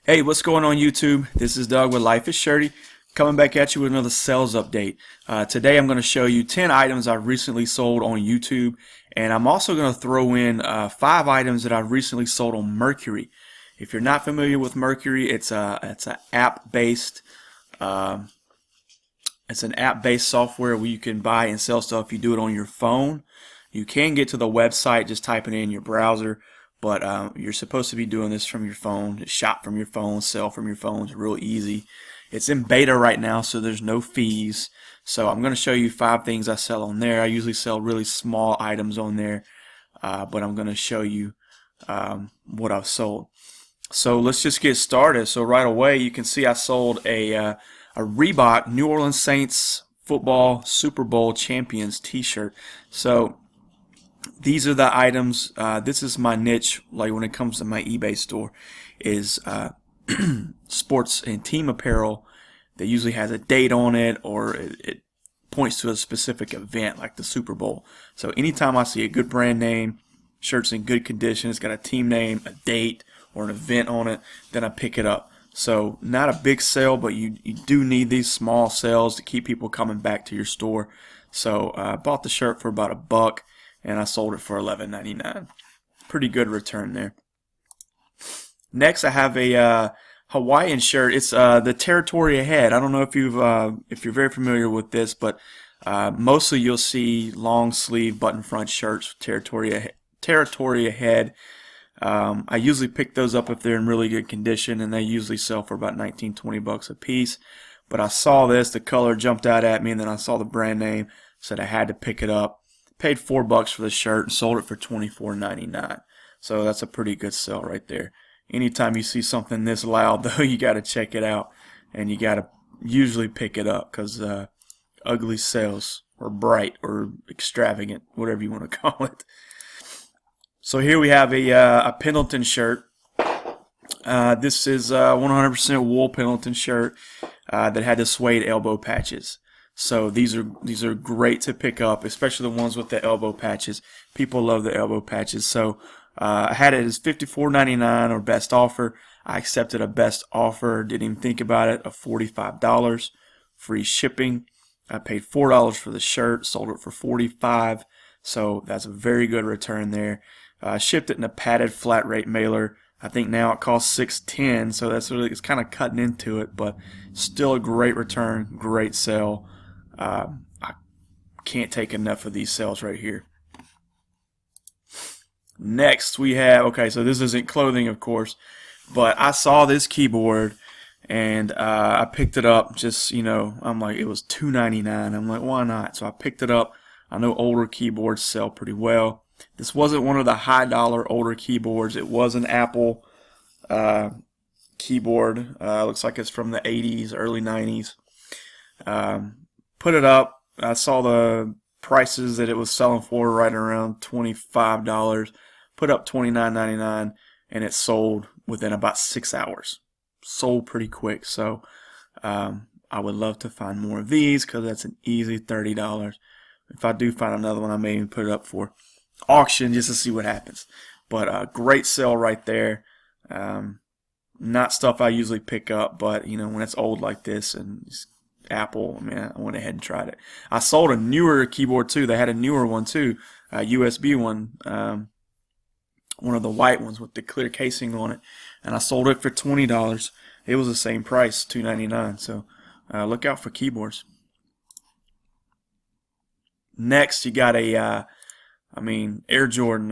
Hey, what's going on YouTube? This is Doug with Life Is Shirty, coming back at you with another sales update. Today I'm going to show you 10 items I've recently sold on YouTube, and I'm also going to throw in 5 items that I've recently sold on Mercari. If you're not familiar with Mercari, it's an app-based software where you can buy and sell stuff. You do it on your phone. You can get to the website just typing in your browser. But you're supposed to be doing this from your phone. Just shop from your phone, sell from your phone. It's real easy. It's in beta right now, so there's no fees. So I'm going to show you 5 things I sell on there. I usually sell really small items on there, but I'm going to show you what I've sold. So let's just get started. So right away, you can see I sold a Reebok New Orleans Saints football Super Bowl champions T-shirt. So these are the items. This is my niche, like when it comes to my eBay store, is sports and team apparel that usually has a date on it, or it points to a specific event like the Super Bowl. So anytime I see a good brand name, shirt's in good condition, it's got a team name, a date, or an event on it, then I pick it up. So not a big sale, but you do need these small sales to keep people coming back to your store. So I bought the shirt for about $1. And I sold it for $11.99. Pretty good return there. Next, I have a Hawaiian shirt. It's the Territory Ahead. I don't know if you're very familiar with this, but mostly you'll see long sleeve button front shirts. Territory Ahead. I usually pick those up if they're in really good condition, and they usually sell for about 19-20 bucks a piece. But I saw this, the color jumped out at me, and then I saw the brand name, said I had to pick it up. Paid $4 for the shirt and sold it for $24.99. So that's a pretty good sell right there. Anytime you see something this loud, though, you got to check it out, and you got to usually pick it up because ugly sales, or bright, or extravagant, whatever you want to call it. So here we have a Pendleton shirt. This is 100% wool Pendleton shirt that had the suede elbow patches. So these are great to pick up, especially the ones with the elbow patches. People love the elbow patches. So I had it as $54.99 or best offer. I accepted a best offer, didn't even think about it, of $45, free shipping. I paid $4 for the shirt, sold it for $45. So that's a very good return there. Shipped it in a padded flat rate mailer. I think now it costs $6.10, so it's kind of cutting into it, but still a great return, great sale. I can't take enough of these sales right here. Next we have, okay, so this isn't clothing, of course, but I saw this keyboard and I picked it up. Just, I'm like, it was $2.99. I'm like, why not? So I picked it up. I know older keyboards sell pretty well. This wasn't one of the high dollar older keyboards. It was an Apple keyboard. Looks like it's from the 80s, early 90s. Put it up. I saw the prices that it was selling for right around $25. Put up $29.99, and it sold within about 6 hours. Sold pretty quick. So I would love to find more of these because that's an easy $30. If I do find another one, I may even put it up for auction just to see what happens. But great sale right there. Not stuff I usually pick up, but when it's old like this and it's Apple, I went ahead and tried it. I sold a newer keyboard too. They had a newer one too, a USB one, one of the white ones with the clear casing on it, and I sold it for $20. It was the same price, $2.99. So look out for keyboards. Next, you got a, Air Jordan.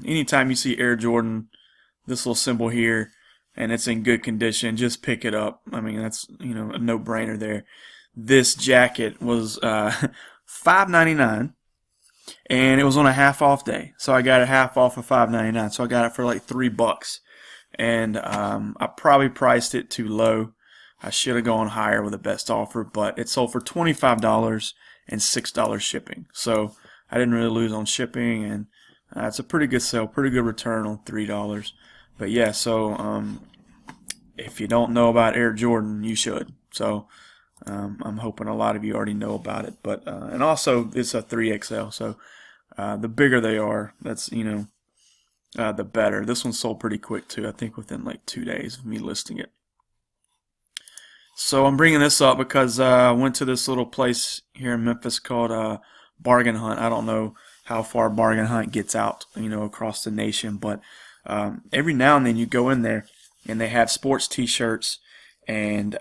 Anytime you see Air Jordan, this little symbol here, and it's in good condition, just pick it up. That's a no-brainer there. This jacket was $5.99, and it was on a half off day, so I got it half off of $5.99. So I got it for like $3, and I probably priced it too low. I should have gone higher with the best offer, but it sold for $25 and $6 shipping. So I didn't really lose on shipping, and it's a pretty good sale, pretty good return on $3. But yeah, so if you don't know about Air Jordan, you should. So I'm hoping a lot of you already know about it. But and also it's a 3XL, so the bigger they are, that's the better. This one sold pretty quick too. I think within like 2 days of me listing it. So I'm bringing this up because I went to this little place here in Memphis called Bargain Hunt. I don't know how far Bargain Hunt gets out, across the nation, but every now and then you go in there and they have sports T-shirts, and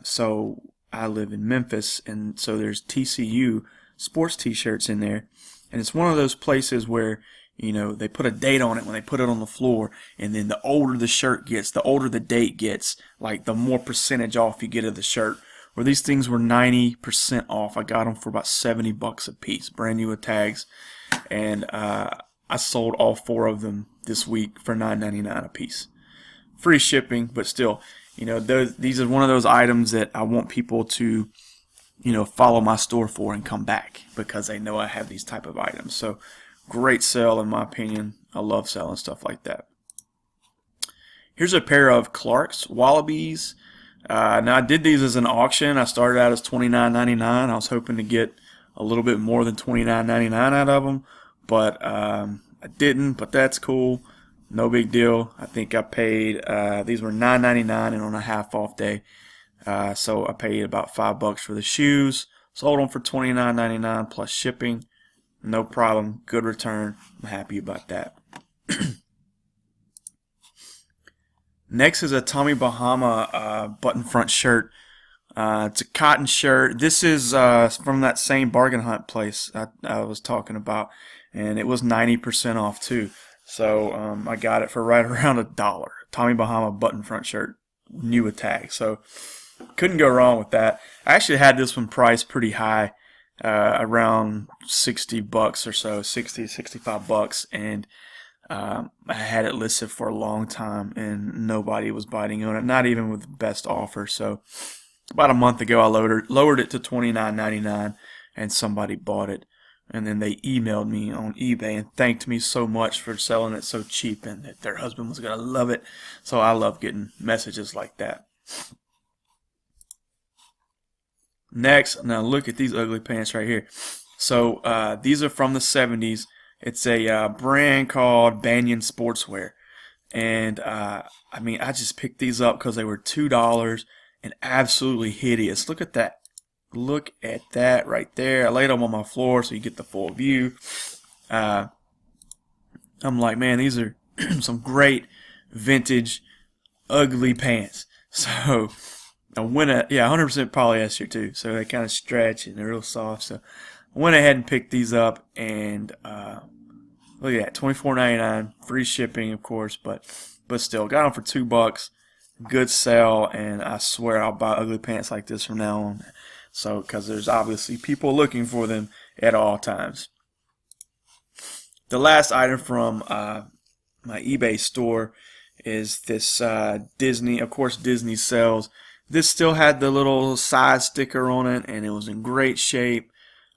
so I live in Memphis, and so there's TCU sports T-shirts in there, and it's one of those places where they put a date on it when they put it on the floor, and then the older the shirt gets, the older the date gets, like the more percentage off you get of the shirt. Where these things were 90% off. I got them for about $70 a piece, brand new with tags, and I sold all 4 of them this week for $9.99 a piece. Free shipping, but still, these are one of those items that I want people to, follow my store for and come back because they know I have these type of items. So great sale in my opinion. I love selling stuff like that. Here's a pair of Clark's Wallabies. Now I did these as an auction. I started out as $29.99. I was hoping to get a little bit more than $29.99 out of them, but I didn't. But that's cool. No big deal. I think I paid, these were $9.99 and on a half off day. So I paid about $5 for the shoes. Sold them for $29.99 plus shipping. No problem. Good return. I'm happy about that. Next is a Tommy Bahama button front shirt. It's a cotton shirt. This is from that same Bargain Hunt place I was talking about, and it was 90% off too. So I got it for right around $1. Tommy Bahama button front shirt, new with tag. So couldn't go wrong with that. I actually had this one priced pretty high, around $60 or so, 60, $65, and I had it listed for a long time, and nobody was biting on it, not even with the best offer. So about a month ago, I lowered it to $29.99, and somebody bought it. And then they emailed me on eBay and thanked me so much for selling it so cheap and that their husband was going to love it. So I love getting messages like that. Next, now look at these ugly pants right here. So these are from the 70s. It's a brand called Banyan sportswear. And I just picked these up because they were $2 and absolutely hideous. Look at that. Look at that right there. I laid them on my floor so you get the full view. I'm like, man, these are some great vintage ugly pants. So I went 100% polyester too. So they kind of stretch and they're real soft. So I went ahead and picked these up, and look at that, $24.99, free shipping of course, but still got them for $2. Good sale, and I swear I'll buy ugly pants like this from now on. So, because there's obviously people looking for them at all times. The last item from my eBay store is this Disney. Of course, Disney sells. This still had the little side sticker on it, and it was in great shape.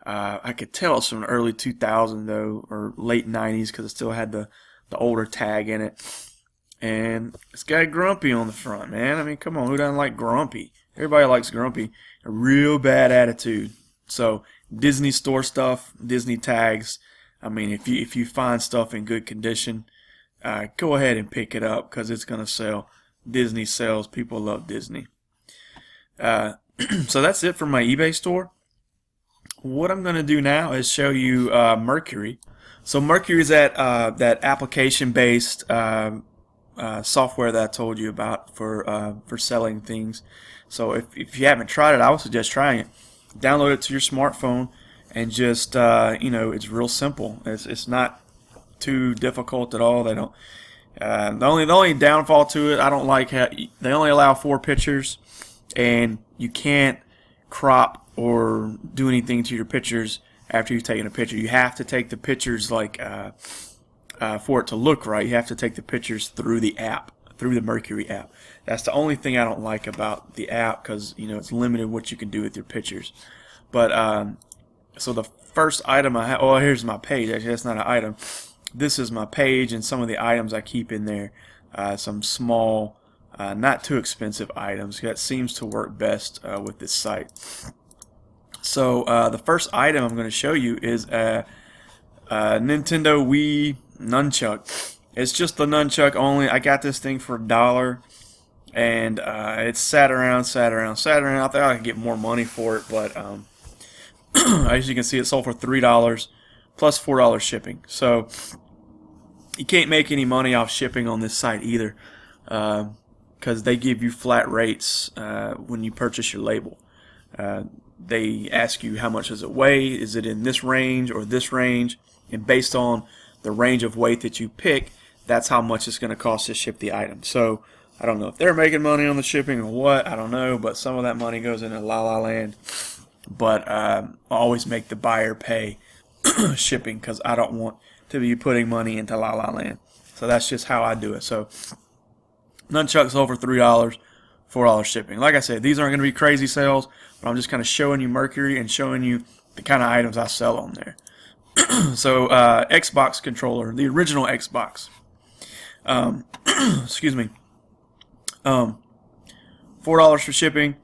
I could tell it's from the early 2000s though, or late 90s, because it still had the older tag in it. And it's got Grumpy on the front, man. I mean, come on, who doesn't like Grumpy? Everybody likes Grumpy. A real bad attitude. So Disney store stuff, Disney tags. I mean, if you find stuff in good condition, go ahead and pick it up because it's gonna sell. Disney sells. People love Disney. So that's it for my eBay store. What I'm gonna do now is show you Mercari. So Mercari is that application-based software that I told you about for selling things. So if you haven't tried it, I would suggest trying it. Download it to your smartphone and just it's real simple. It's not too difficult at all. They don't. The only downfall to it, I don't like how they only allow 4 pictures, and you can't crop or do anything to your pictures after you've taken a picture. You have to take the pictures for it to look right. You have to take the pictures through the app, through the Mercari app. That's the only thing I don't like about the app, because it's limited what you can do with your pictures. But so the first item I have, here's my page. Actually, that's not an item. This is my page and some of the items I keep in there. Some small, not too expensive items. That seems to work best with this site. So the first item I'm going to show you is a Nintendo Wii Nunchuck. It's just the nunchuck only. I got this thing for $1. and it sat around. I thought I could get more money for it, but as you can see, it sold for $3 plus $4 shipping. So you can't make any money off shipping on this site either, because they give you flat rates when you purchase your label. They ask you how much does it weigh, is it in this range or this range, and based on the range of weight that you pick, that's how much it's going to cost to ship the item. So I don't know if they're making money on the shipping or what, I don't know, but some of that money goes into La La Land. But I always make the buyer pay shipping, because I don't want to be putting money into La La Land. So that's just how I do it. So nunchucks over $3, $4 shipping. Like I said, these aren't going to be crazy sales, but I'm just kind of showing you Mercari and showing you the kind of items I sell on there. So Xbox controller, the original Xbox. Excuse me. $4 for shipping,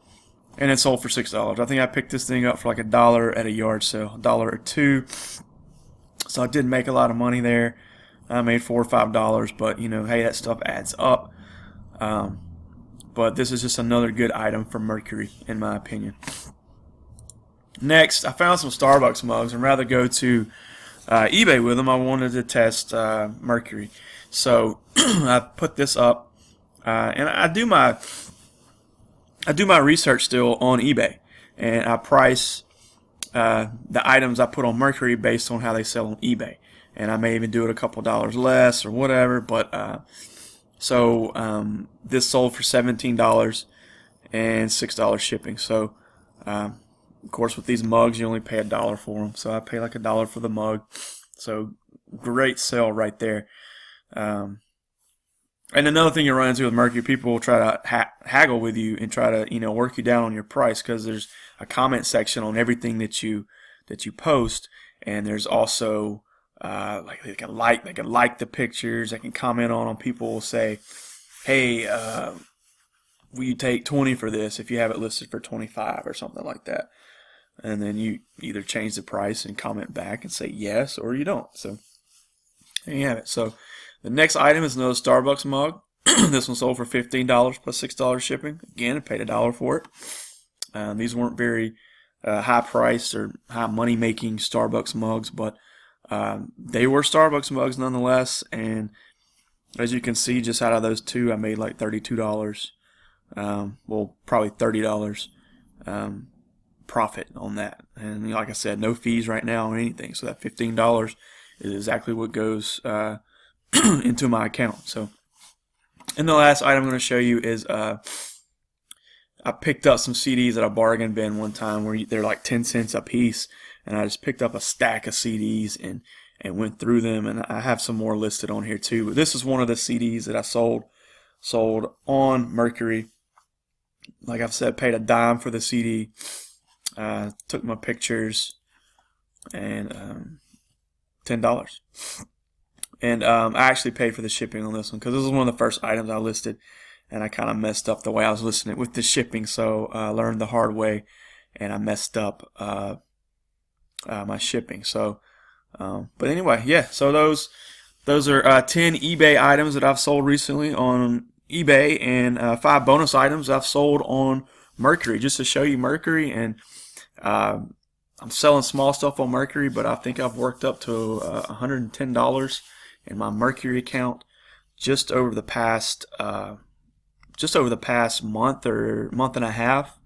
and it sold for $6. I think I picked this thing up for like $1 at a yard sale, $1 or $2. So I did make a lot of money there. I made $4 or $5, but you know, hey, that stuff adds up. But this is just another good item from Mercari, in my opinion. Next, I found some Starbucks mugs, and rather go to eBay with them, I wanted to test Mercari. So I put this up, and I do my research still on eBay, and I price the items I put on Mercari based on how they sell on eBay, and I may even do it a couple dollars less or whatever. But so this sold for $17 and $6 shipping. So of course, with these mugs, you only pay $1 for them. So I pay like $1 for the mug. So great sale right there. And another thing you run into with Mercari, people will try to haggle with you and try to work you down on your price, because there's a comment section on everything that you post, and there's also like they can like the pictures, they can comment on them. People will say, hey, will you take 20 for this if you have it listed for 25 or something like that? And then you either change the price and comment back and say yes, or you don't. So there you have it. So the next item is another Starbucks mug. This one sold for $15 plus $6 shipping. Again, I paid $1 for it. These weren't very high priced or high money making Starbucks mugs, but they were Starbucks mugs nonetheless. And as you can see, just out of those two, I made like $32. Well, probably $30 profit on that. And like I said, no fees right now or anything. So that $15 is exactly what goes into my account. So, and the last item I'm going to show you is I picked up some CDs at a bargain bin one time where they're like 10 cents a piece, and I just picked up a stack of CDs and went through them, and I have some more listed on here too. But this is one of the CDs that I sold on Mercari. Like I've said, paid $0.10 for the CD. Took my pictures, and $10. And I actually paid for the shipping on this one, because this is one of the first items I listed, and I kind of messed up the way I was listing it with the shipping. So I learned the hard way, and I messed up my shipping. So, but anyway, yeah. So those are 10 eBay items that I've sold recently on eBay, and 5 bonus items I've sold on Mercari, just to show you Mercari. And I'm selling small stuff on Mercari, but I think I've worked up to $110 in my Mercari account just over the past month or month and a half,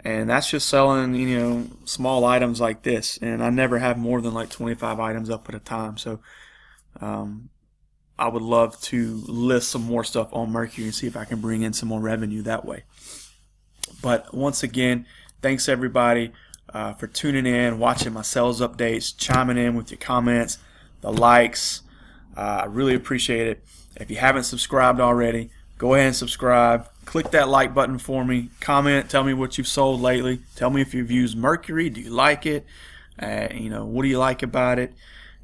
and that's just selling small items like this. And I never have more than like 25 items up at a time. So I would love to list some more stuff on Mercari and see if I can bring in some more revenue that way. But once again, thanks everybody for tuning in, watching my sales updates, chiming in with your comments, the likes. I really appreciate it. If you haven't subscribed already, go ahead and subscribe. Click that like button for me. Comment. Tell me what you've sold lately. Tell me if you've used Mercari. Do you like it? What do you like about it?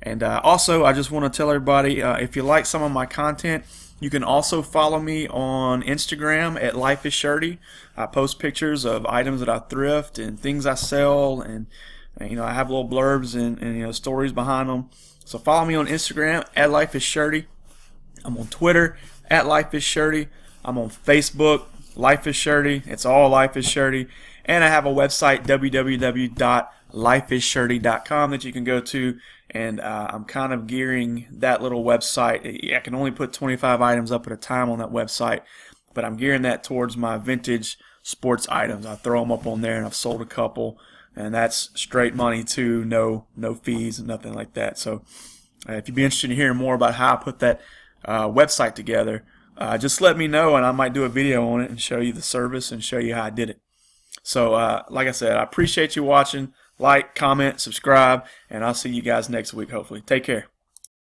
And also, I just want to tell everybody, if you like some of my content, you can also follow me on Instagram at Life Is Shirty. I post pictures of items that I thrift and things I sell, and I have little blurbs and stories behind them. So follow me on Instagram at Life Is Shirty. I'm on Twitter at Life Is Shirty. I'm on Facebook, Life Is Shirty. It's all Life Is Shirty. And I have a website, www.lifeisshirty.com, that you can go to. And I'm kind of gearing that little website. I can only put 25 items up at a time on that website, but I'm gearing that towards my vintage sports items. I throw them up on there, and I've sold a couple, and that's straight money too. No fees and nothing like that. So if you'd be interested in hearing more about how I put that website together, just let me know, and I might do a video on it and show you the service and show you how I did it. So like I said, I appreciate you watching. Like, comment, subscribe, and I'll see you guys next week, hopefully. Take care.